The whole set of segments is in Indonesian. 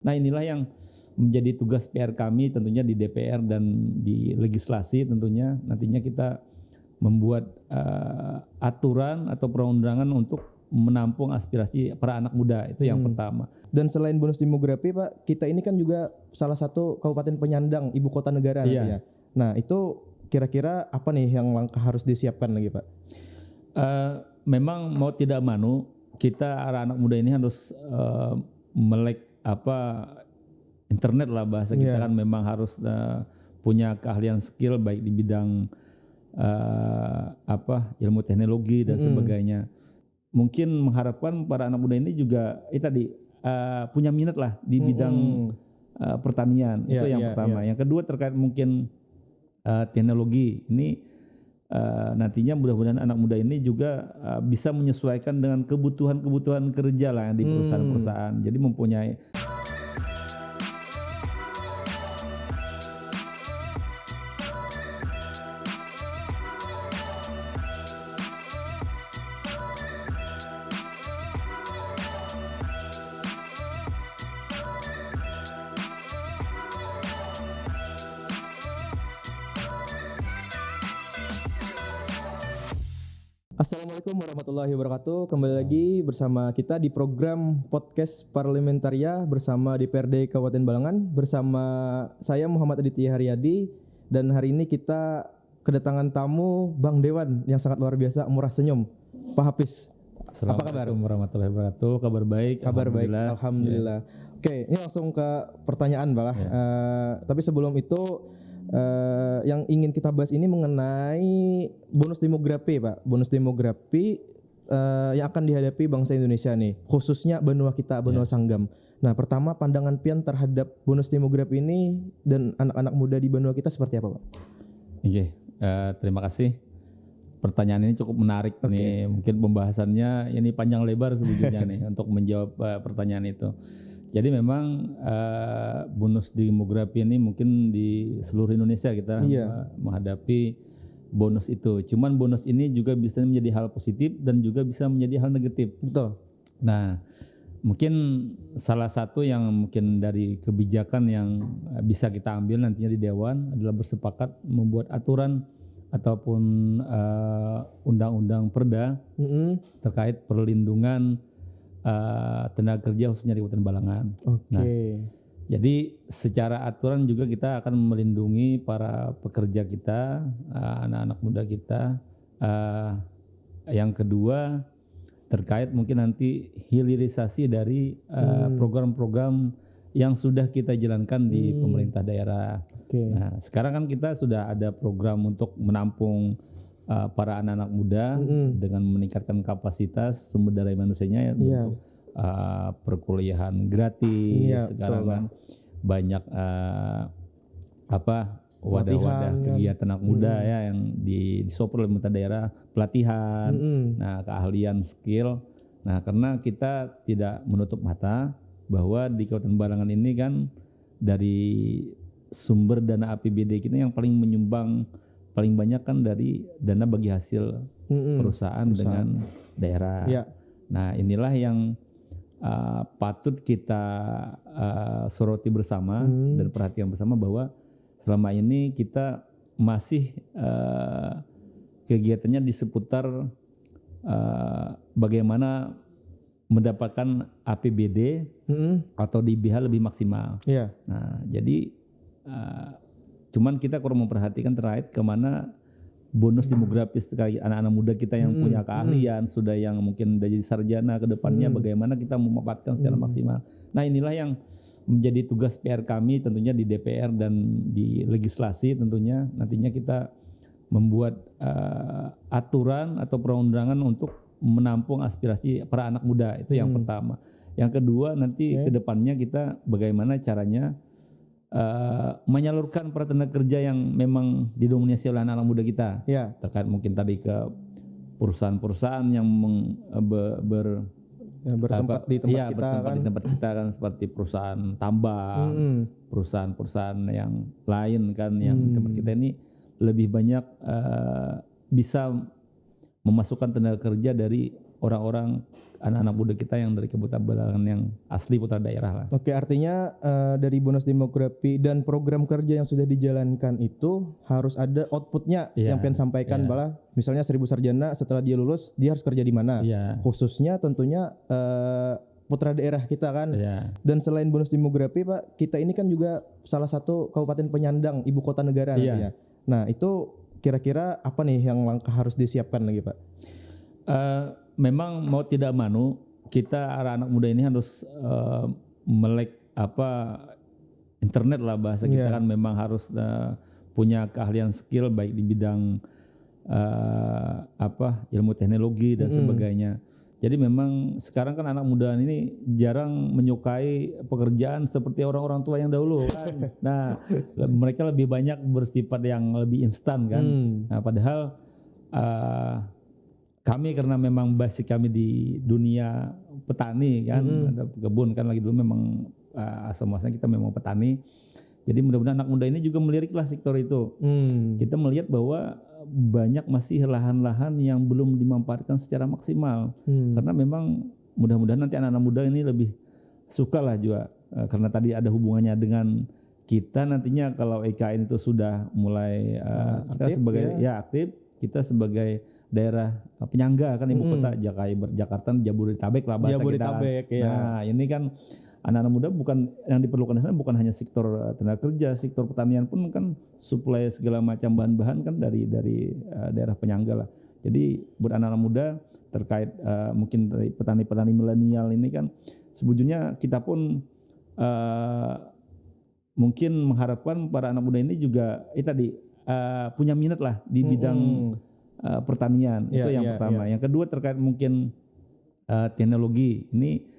Nah inilah yang menjadi tugas PR kami tentunya di DPR dan di legislasi tentunya nantinya kita membuat aturan atau perundangan untuk menampung aspirasi para anak muda itu yang pertama. Dan selain bonus demografi Pak, kita ini kan juga salah satu kabupaten penyandang ibu kota negara nantinya. Nah itu kira-kira apa nih yang langkah harus disiapkan lagi Pak? Memang mau tidak mau kita anak muda ini harus melek internet lah bahasa kita kan memang harus punya keahlian skill baik di bidang ilmu teknologi dan sebagainya. Mungkin mengharapkan para anak muda ini juga punya minat lah di bidang pertanian itu yang pertama. Yang kedua terkait mungkin teknologi ini nantinya mudah-mudahan anak muda ini juga bisa menyesuaikan dengan kebutuhan kerja lah di perusahaan-perusahaan. Jadi mempunyai Assalamualaikum warahmatullahi wabarakatuh. Kembali lagi bersama kita di program podcast Parlementaria bersama DPRD Kabupaten Balangan bersama saya Muhammad Aditya Haryadi, dan hari ini kita kedatangan tamu Bang Dewan yang sangat luar biasa, murah senyum, Pak Hafiz. Apa kabar? Assalamualaikum warahmatullahi wabarakatuh. Kabar baik. Kabar baik. Alhamdulillah. Oke, ini langsung ke pertanyaan Balah. Tapi sebelum itu yang ingin kita bahas ini mengenai bonus demografi Pak. Bonus demografi yang akan dihadapi bangsa Indonesia nih, khususnya benua kita, benua Sanggam. Nah pertama, pandangan Pian terhadap bonus demografi ini dan anak-anak muda di benua kita seperti apa Pak? Oke, terima kasih. Pertanyaan ini cukup menarik nih. Mungkin pembahasannya ini panjang lebar sebetulnya nih untuk menjawab pertanyaan itu. Jadi memang bonus demografi ini mungkin di seluruh Indonesia kita menghadapi bonus itu. Cuman bonus ini juga bisa menjadi hal positif dan juga bisa menjadi hal negatif. Betul. Nah, mungkin salah satu yang mungkin dari kebijakan yang bisa kita ambil nantinya di Dewan adalah bersepakat membuat aturan ataupun undang-undang perda terkait perlindungan tenaga kerja khususnya di Kabupaten Balangan. Nah, jadi secara aturan juga kita akan melindungi para pekerja kita, anak-anak muda kita. Yang kedua terkait mungkin nanti hilirisasi dari program-program yang sudah kita jalankan di pemerintah daerah. Nah, sekarang kan kita sudah ada program untuk menampung para anak-anak muda dengan meningkatkan kapasitas sumber daya manusianya untuk perkuliahan gratis. Sekarang kan banyak wadah-wadah kegiatan anak muda yang disupport oleh pemerintah daerah, pelatihan, nah keahlian skill. Nah karena kita tidak menutup mata bahwa di Kabupaten Balangan ini kan dari sumber dana APBD kita yang paling menyumbang paling banyak kan dari dana bagi hasil perusahaan dengan daerah. Nah inilah yang patut kita soroti bersama dan perhatikan bersama bahwa selama ini kita masih kegiatannya di seputar bagaimana mendapatkan APBD atau DBH lebih maksimal. Nah jadi cuman kita kurang memperhatikan terkait kemana bonus demografis terkait anak-anak muda kita yang punya keahlian, sudah yang mungkin udah jadi sarjana ke depannya, bagaimana kita memanfaatkan secara maksimal. Nah inilah yang menjadi tugas PR kami tentunya di DPR dan di legislasi tentunya nantinya kita membuat aturan atau perundangan untuk menampung aspirasi para anak muda itu yang pertama. Yang kedua nanti ke depannya kita bagaimana caranya menyalurkan para tenaga kerja yang memang didominasi oleh anak-anak muda kita. Terkait mungkin tadi ke perusahaan-perusahaan yang bertempat di tempat kita kan seperti perusahaan tambang, perusahaan-perusahaan yang lain kan yang tempat kita ini lebih banyak bisa memasukkan tenaga kerja dari orang-orang anak-anak muda kita yang dari Kabupaten Balangan yang asli putra daerah lah. Oke, artinya dari bonus demografi dan program kerja yang sudah dijalankan itu harus ada outputnya yang pengen sampaikan Bala. Misalnya 1000 sarjana setelah dia lulus dia harus kerja di mana? Khususnya tentunya putra daerah kita kan. Dan selain bonus demografi Pak, kita ini kan juga salah satu kabupaten penyandang ibu kota negara nantinya. Nah, itu kira-kira apa nih yang langkah harus disiapkan lagi Pak? Memang mau tidak mau kita anak muda ini harus melek internet lah bahasa kita kan memang harus punya keahlian skill baik di bidang ilmu teknologi dan sebagainya. Jadi memang sekarang kan anak muda ini jarang menyukai pekerjaan seperti orang-orang tua yang dahulu kan. Nah, mereka lebih banyak bersifat yang lebih instan kan. Nah, padahal kami karena memang basic kami di dunia petani kan, ada kebun kan lagi dulu memang asal muasalnya kita memang petani. Jadi mudah-mudahan anak muda ini juga meliriklah sektor itu. Kita melihat bahwa banyak masih lahan-lahan yang belum dimanfaatkan secara maksimal. Karena memang mudah-mudahan nanti anak-anak muda ini lebih suka lah juga. Karena tadi ada hubungannya dengan kita nantinya kalau IKN itu sudah mulai kita sebagai aktif, kita sebagai daerah penyangga kan ibu kota Jakarta Jabodetabek lah bahasa Jabodetabek, kita. Nah, ini kan anak-anak muda bukan yang diperlukan di sana bukan hanya sektor tenaga kerja, sektor pertanian pun kan suplai segala macam bahan-bahan kan dari daerah penyangga lah. Jadi buat anak-anak muda terkait mungkin dari petani-petani milenial ini kan sebetulnya kita pun mungkin mengharapkan para anak muda ini juga punya minat lah di bidang pertanian. Itu yang pertama. Yang kedua terkait mungkin teknologi ini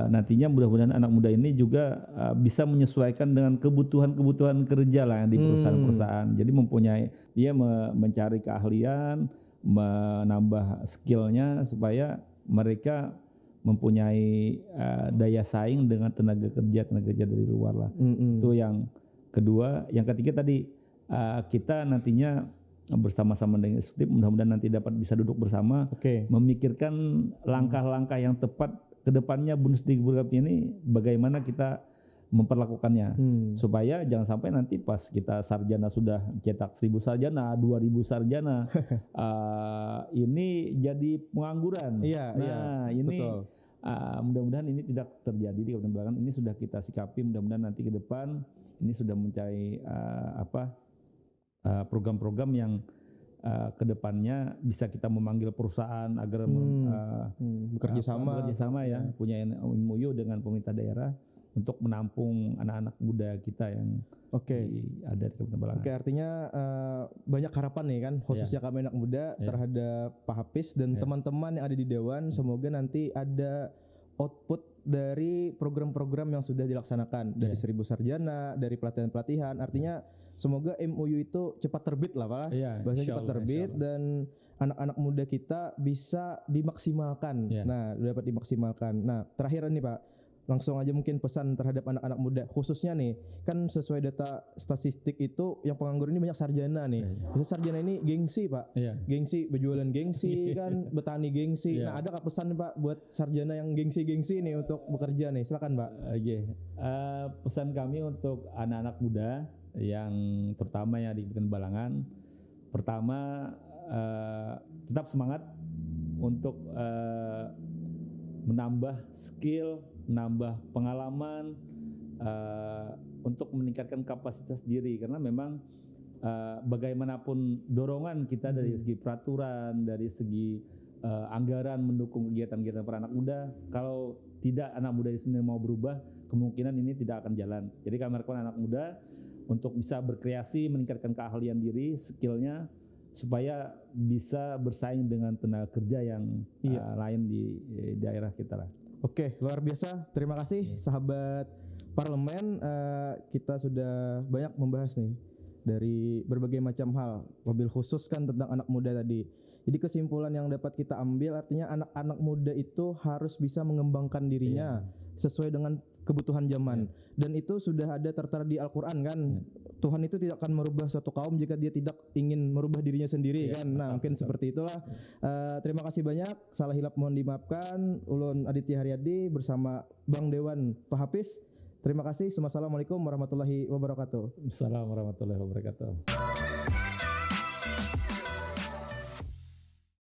nantinya mudah-mudahan anak muda ini juga bisa menyesuaikan dengan kebutuhan kerja lah di perusahaan-perusahaan. Jadi dia mencari keahlian, menambah skillnya supaya mereka mempunyai daya saing dengan tenaga kerja dari luar lah. Itu yang kedua. Yang ketiga tadi kita nantinya bersama-sama dengan eksekutif mudah-mudahan nanti dapat bisa duduk bersama memikirkan langkah-langkah yang tepat ke depannya bonus demografi ini bagaimana kita memperlakukannya supaya jangan sampai nanti pas kita sarjana sudah cetak 1000 sarjana, 2000 sarjana ini jadi pengangguran. Ini mudah-mudahan ini tidak terjadi di Kabupaten Balangan. Ini sudah kita sikapi, mudah-mudahan nanti ke depan ini sudah mencari program-program yang kedepannya bisa kita memanggil perusahaan agar bekerja sama ya, punya MOU dengan pemerintah daerah untuk menampung anak-anak muda kita yang ada di Kabupaten Balangan. Artinya banyak harapan nih kan khususnya kami anak muda terhadap Pak Hafiz dan teman-teman yang ada di Dewan. Semoga nanti ada output dari program-program yang sudah dilaksanakan dari 1000 sarjana, dari pelatihan-pelatihan. Artinya semoga MOU itu cepat terbit lah Pak. Bahasanya cepat terbit dan anak-anak muda kita bisa dimaksimalkan. Nah, dapat dimaksimalkan. Nah, terakhir nih Pak, langsung aja mungkin pesan terhadap anak-anak muda khususnya nih, kan sesuai data statistik itu yang penganggur ini banyak sarjana nih. Bisa sarjana ini gengsi Pak, gengsi berjualan gengsi kan, petani gengsi. Nah, ada pesan Pak buat sarjana yang gengsi-gengsi nih untuk bekerja nih, silakan Pak. Pesan kami untuk anak-anak muda yang terutama yang di Kabupaten Balangan, pertama tetap semangat untuk menambah skill, menambah pengalaman untuk meningkatkan kapasitas diri karena memang bagaimanapun dorongan kita dari segi peraturan, dari segi anggaran mendukung kegiatan-kegiatan para anak muda, kalau tidak anak muda di sini mau berubah, kemungkinan ini tidak akan jalan. Jadi kami harapkan anak muda untuk bisa berkreasi, meningkatkan keahlian diri, skillnya, supaya bisa bersaing dengan tenaga kerja yang lain di daerah kita lah. Luar biasa. Terima kasih sahabat parlemen. Kita sudah banyak membahas nih dari berbagai macam hal, mobil khusus kan tentang anak muda tadi. Jadi kesimpulan yang dapat kita ambil artinya anak-anak muda itu harus bisa mengembangkan dirinya sesuai dengan kebutuhan zaman. Dan itu sudah ada tertera di Al-Quran kan. Tuhan itu tidak akan merubah suatu kaum jika dia tidak ingin merubah dirinya sendiri kan. Nah, mungkin seperti itulah. Terima kasih banyak. Salah hilap mohon dimaafkan. Ulun Aditya Haryadi bersama Bang Dewan Pak Hafiz. Terima kasih. Assalamualaikum warahmatullahi wabarakatuh. Assalamualaikum warahmatullahi wabarakatuh.